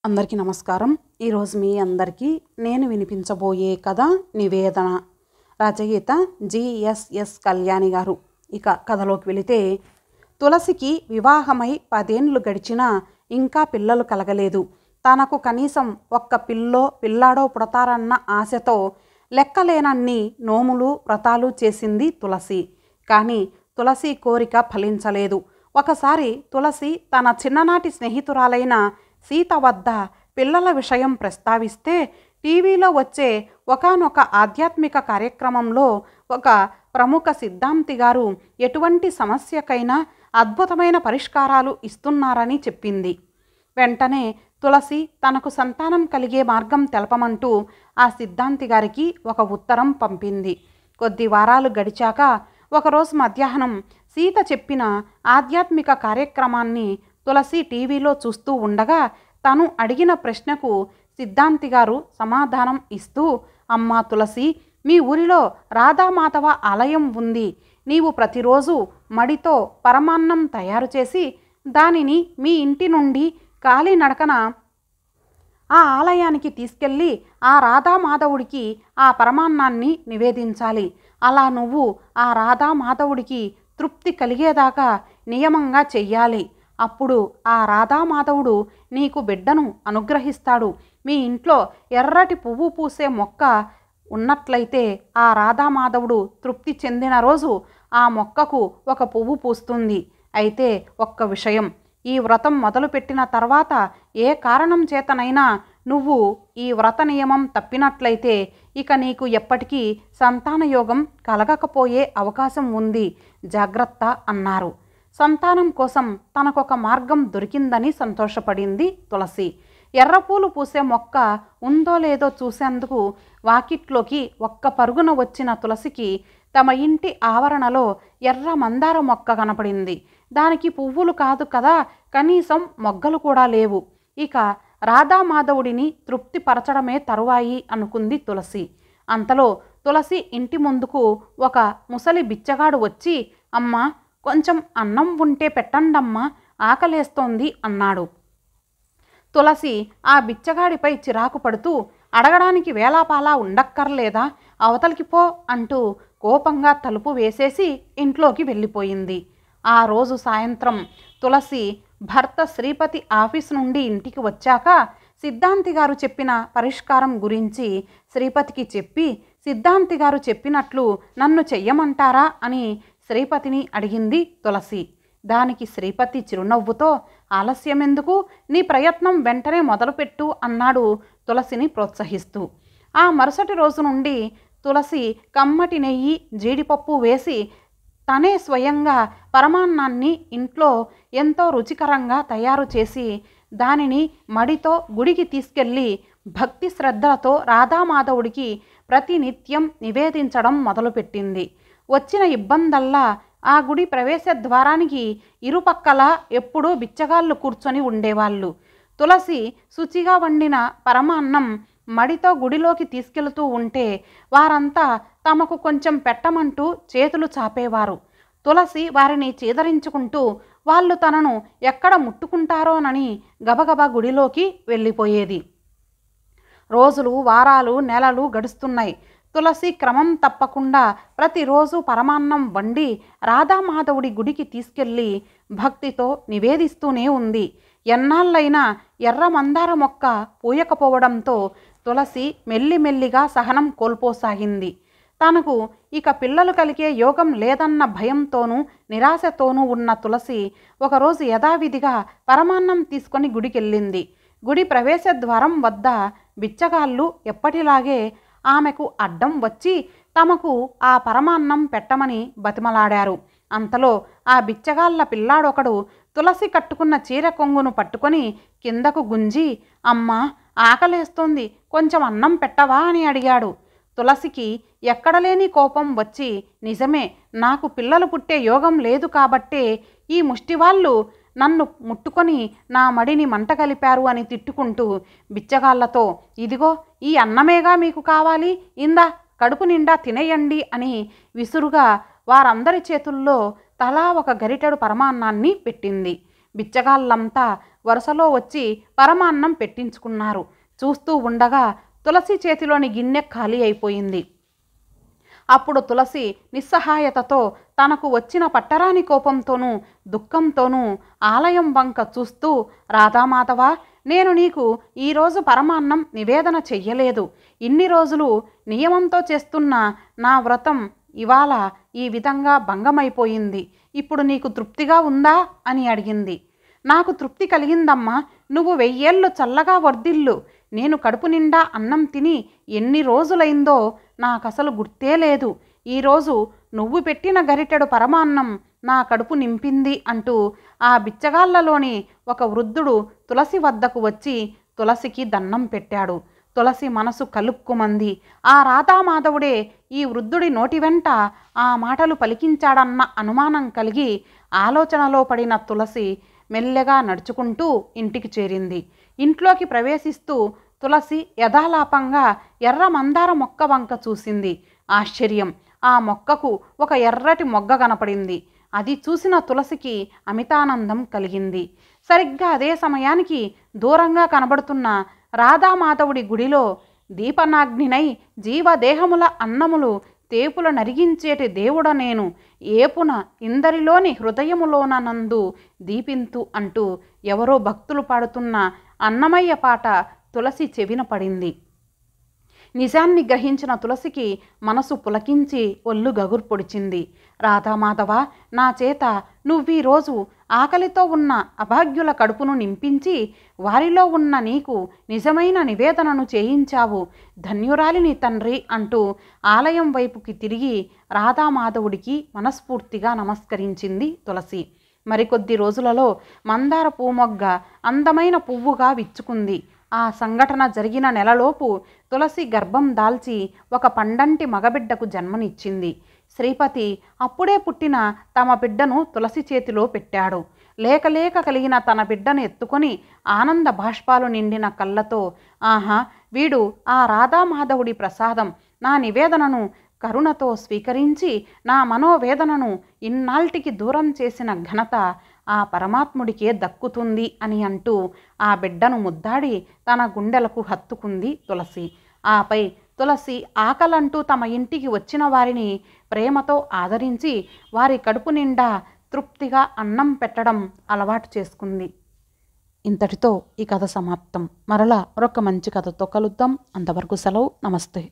అందరికీ నమస్కారం. ఈరోజు మీ అందరికీ నేను వినిపించబోయే కథ నివేదన. రచయిత జిఎస్ఎస్ కళ్యాణి గారు. ఇక కథలోకి వెళితే, తులసికి వివాహమై 10 ఏళ్ళు గడిచినా ఇంకా పిల్లలు కలగలేదు. తనకు కనీసం ఒక్క పిల్లాడో పుడతారన్న ఆశతో లెక్కలేనన్ని నోములు వ్రతాలు చేసింది తులసి. కానీ తులసి కోరిక ఫలించలేదు. ఒకసారి తులసి తన చిన్ననాటి స్నేహితురాలైన సీత వద్ద పిల్లల విషయం ప్రస్తావిస్తే, టీవీలో వచ్చే ఒకానొక ఆధ్యాత్మిక కార్యక్రమంలో ఒక ప్రముఖ సిద్ధాంతి గారు ఎటువంటి సమస్యకైనా అద్భుతమైన పరిష్కారాలు ఇస్తున్నారని చెప్పింది. వెంటనే తులసి తనకు సంతానం కలిగే మార్గం తెలపమంటూ ఆ సిద్ధాంతి గారికి ఒక ఉత్తరం పంపింది. కొద్ది వారాలు గడిచాక ఒకరోజు మధ్యాహ్నం సీత చెప్పిన ఆధ్యాత్మిక కార్యక్రమాన్ని తులసి టీవీలో చూస్తూ ఉండగా, తను అడిగిన ప్రశ్నకు సిద్ధాంతి గారు సమాధానం ఇస్తూ, అమ్మా తులసి, మీ ఊరిలో రాధామాధవ ఆలయం ఉంది. నీవు ప్రతిరోజు మడితో పరమాన్నం తయారు చేసి దానిని మీ ఇంటి నుండి కాలినడకన ఆ ఆలయానికి తీసుకెళ్ళి ఆ రాధామాధవుడికి ఆ పరమాన్నాన్ని నివేదించాలి. అలా నువ్వు ఆ రాధామాధవుడికి తృప్తి కలిగేదాకా నియమంగా చెయ్యాలి. అప్పుడు ఆ రాధామాధవుడు నీకు బిడ్డను అనుగ్రహిస్తాడు. మీ ఇంట్లో ఎర్రటి పువ్వు పూసే మొక్క ఉన్నట్లయితే ఆ రాధామాధవుడు తృప్తి చెందిన రోజు ఆ మొక్కకు ఒక పువ్వు పూస్తుంది. అయితే ఒక్క విషయం, ఈ వ్రతం మొదలుపెట్టిన తర్వాత ఏ కారణం చేతనైనా నువ్వు ఈ వ్రత నియమం తప్పినట్లయితే ఇక నీకు ఎప్పటికీ సంతానయోగం కలగకపోయే అవకాశం ఉంది. జాగ్రత్త అన్నారు. సంతానం కోసం తనకొక మార్గం దొరికిందని సంతోషపడింది తులసి. ఎర్రపూలు పూసే మొక్క ఉందో లేదో చూసేందుకు వాకిట్లోకి ఒక్క పరుగున వచ్చిన తులసికి తమ ఇంటి ఆవరణలో ఎర్ర మందార మొక్క కనపడింది. దానికి పువ్వులు కాదు కదా, కనీసం మొగ్గలు కూడా లేవు. ఇక రాధామాధవుడిని తృప్తిపరచడమే తరువాయి అనుకుంది తులసి. అంతలో తులసి ఇంటి ముందుకు ఒక ముసలి బిచ్చగాడు వచ్చి, అమ్మా, కొంచెం అన్నం ఉంటే పెట్టండమ్మా, ఆకలేస్తోంది అన్నాడు. తులసి ఆ బిచ్చగాడిపై చిరాకు పడుతూ, అడగడానికి వేలాపాలా ఉండక్కర్లేదా, అవతలికి పో అంటూ కోపంగా తలుపు వేసేసి ఇంట్లోకి వెళ్ళిపోయింది. ఆ రోజు సాయంత్రం తులసి భర్త శ్రీపతి ఆఫీస్ నుండి ఇంటికి వచ్చాక సిద్ధాంతి గారు చెప్పిన పరిష్కారం గురించి శ్రీపతికి చెప్పి, సిద్ధాంతి గారు చెప్పినట్లు నన్ను చెయ్యమంటారా అని శ్రీపతిని అడిగింది తులసి. దానికి శ్రీపతి చిరునవ్వుతో, ఆలస్యమెందుకు, నీ ప్రయత్నం వెంటనే మొదలుపెట్టు అన్నాడు తులసిని ప్రోత్సహిస్తూ. ఆ మరుసటి రోజు నుండి తులసి కమ్మటి నెయ్యి, జీడిపప్పు వేసి తనే స్వయంగా పరమాన్నాన్ని ఇంట్లో ఎంతో రుచికరంగా తయారు చేసి దానిని మడితో గుడికి తీసుకెళ్ళి భక్తి శ్రద్ధలతో రాధామాధవుడికి ప్రతినిత్యం నివేదించడం మొదలుపెట్టింది. వచ్చిన ఇబ్బందల్లా ఆ గుడి ప్రవేశ ద్వారానికి ఇరుపక్కలా ఎప్పుడూ బిచ్చగాళ్ళు కూర్చొని ఉండేవాళ్ళు. తులసి శుచిగా వండిన పరమాన్నం మడితో గుడిలోకి తీసుకెళ్తూ ఉంటే వారంతా తమకు కొంచెం పెట్టమంటూ చేతులు చాపేవారు. తులసి వారిని చీదరించుకుంటూ వాళ్ళు తనను ఎక్కడ ముట్టుకుంటారోనని గబగబా గుడిలోకి వెళ్ళిపోయేది. రోజులు, వారాలు, నెలలు గడుస్తున్నాయి. తులసి క్రమం తప్పకుండా ప్రతిరోజు పరమాన్నం వండి రాధామాధవుడి గుడికి తీసుకెళ్ళి భక్తితో నివేదిస్తూనే ఉంది. ఎన్నాళ్ళైనా ఎర్ర మందార మొక్క పూయకపోవడంతో తులసి మెల్లిమెల్లిగా సహనం కోల్పోసాగింది. తనకు ఇక పిల్లలు కలిగే యోగం లేదన్న భయంతోనూ నిరాశతోనూ ఉన్న తులసి ఒకరోజు యథావిధిగా పరమాన్నం తీసుకొని గుడికెళ్ళింది. గుడి ప్రవేశ ద్వారం వద్ద బిచ్చగాళ్ళు ఎప్పటిలాగే ఆమెకు అడ్డం వచ్చి తమకు ఆ పరమాన్నం పెట్టమని బతిమలాడారు. అంతలో ఆ బిచ్చగాళ్ళ పిల్లాడొకడు తులసి కట్టుకున్న చీర కొంగును పట్టుకొని కిందకు గుంజి, అమ్మా, ఆకలేస్తోంది, కొంచెం అన్నం పెట్టవా అని అడిగాడు. తులసికి ఎక్కడలేని కోపం వచ్చి, నిజమే, నాకు పిల్లలు పుట్టే యోగం లేదు కాబట్టే ఈ ముష్టివాళ్ళు నన్ను ముట్టుకొని నా మడిని మంట కలిపారు అని తిట్టుకుంటూ బిచ్చగాళ్లతో, ఇదిగో ఈ అన్నమేగా మీకు కావాలి, ఇందా కడుపు నిండా తినేయండి అని విసురుగా వారందరి చేతుల్లో తలా ఒక గరిటెడు పరమాన్నాన్ని పెట్టింది. బిచ్చగాళ్ళంతా వరుసలో వచ్చి పరమాన్నం పెట్టించుకున్నారు. చూస్తూ ఉండగా తులసి చేతిలోని గిన్నె ఖాళీ అయిపోయింది. అప్పుడు తులసి నిస్సహాయతతో తనకు వచ్చిన పట్టరాని కోపంతోనూ దుఃఖంతోనూ ఆలయం వంక చూస్తూ, రాధామాధవ, నేను నీకు ఈరోజు పరమాన్నం నివేదన చెయ్యలేదు. ఇన్ని రోజులు నియమంతో చేస్తున్న నా వ్రతం ఇవాళ ఈ విధంగా భంగమైపోయింది. ఇప్పుడు నీకు తృప్తిగా ఉందా అని అడిగింది. నాకు తృప్తి కలిగిందమ్మా. నువ్వు 1000 ఏళ్ళు చల్లగా వర్ధిల్లు. నేను కడుపు నిండా అన్నం తిని ఎన్ని రోజులైందో నాకసలు గుర్తే లేదు. ఈరోజు నువ్వు పెట్టిన గరిటెడు పరమాన్నం నా కడుపు నింపింది అంటూ ఆ బిచ్చగాళ్లలోని ఒక వృద్ధుడు తులసి వద్దకు వచ్చి తులసికి దన్నం పెట్టాడు. తులసి మనసు కలుక్కుమంది. ఆ రాధామాధవుడే ఈ వృద్ధుడి నోటి వెంట ఆ మాటలు పలికించాడన్న అనుమానం కలిగి ఆలోచనలో పడిన తులసి మెల్లగా నడుచుకుంటూ ఇంటికి చేరింది. ఇంట్లోకి ప్రవేశిస్తూ తులసి యథాలాపంగా ఎర్ర మందార మొక్క వంక చూసింది. ఆశ్చర్యం! ఆ మొక్కకు ఒక ఎర్రటి మొగ్గ కనపడింది. అది చూసిన తులసికి అమితానందం కలిగింది. సరిగ్గా అదే సమయానికి దూరంగా కనబడుతున్న రాధామాధవుడి గుడిలో దీపనాగ్నినై జీవదేహముల అన్నములు తేపుల నరిగించేటి దేవుడ నేను, ఏపున ఇందరిలోని హృదయములోన నందు దీపింతు అంటూ ఎవరో భక్తులు పాడుతున్న అన్నమయ్య పాట తులసి చెవిన పడింది. నిజాన్ని గ్రహించిన తులసికి మనసు పులకించి ఒళ్ళు గగురు పొడిచింది. రాధామాధవ, నా చేత నువ్వీరోజు ఆకలితో ఉన్న అభాగ్యుల కడుపును నింపించి వారిలో ఉన్న నీకు నిజమైన నివేదనను చేయించావు. ధన్యురాలిని తండ్రి అంటూ ఆలయం వైపుకి తిరిగి రాధామాధవుడికి మనస్ఫూర్తిగా నమస్కరించింది తులసి. మరికొద్ది రోజులలో మందార పూమొగ్గ అందమైన పువ్వుగా విచ్చుకుంది. ఆ సంఘటన జరిగిన నెలలోపు తులసి గర్భం దాల్చి ఒక పండంటి మగబిడ్డకు జన్మనిచ్చింది. శ్రీపతి అప్పుడే పుట్టిన తమ బిడ్డను తులసి చేతిలో పెట్టాడు. లేక కలిగిన తన బిడ్డను ఎత్తుకొని ఆనంద బాష్పాలు నిండిన కళ్ళతో, ఆహా, వీడు ఆ రాధామాధవుడి ప్రసాదం, నా నివేదనను కరుణతో స్వీకరించి నా మనోవేదనను ఇన్నాళ్టికి దూరం చేసిన ఘనత ఆ పరమాత్ముడికే దక్కుతుంది అని అంటూ ఆ బిడ్డను ముద్దాడి తన గుండెలకు హత్తుకుంది తులసి. ఆపై తులసి ఆకలంటూ తమ ఇంటికి వచ్చిన వారిని ప్రేమతో ఆదరించి వారి కడుపు నిండా తృప్తిగా అన్నం పెట్టడం అలవాటు చేసుకుంది. ఇంతటితో ఈ కథ సమాప్తం. మరలా మరొక మంచి కథతో కలుద్దాం. అంతవరకు సెలవు. నమస్తే.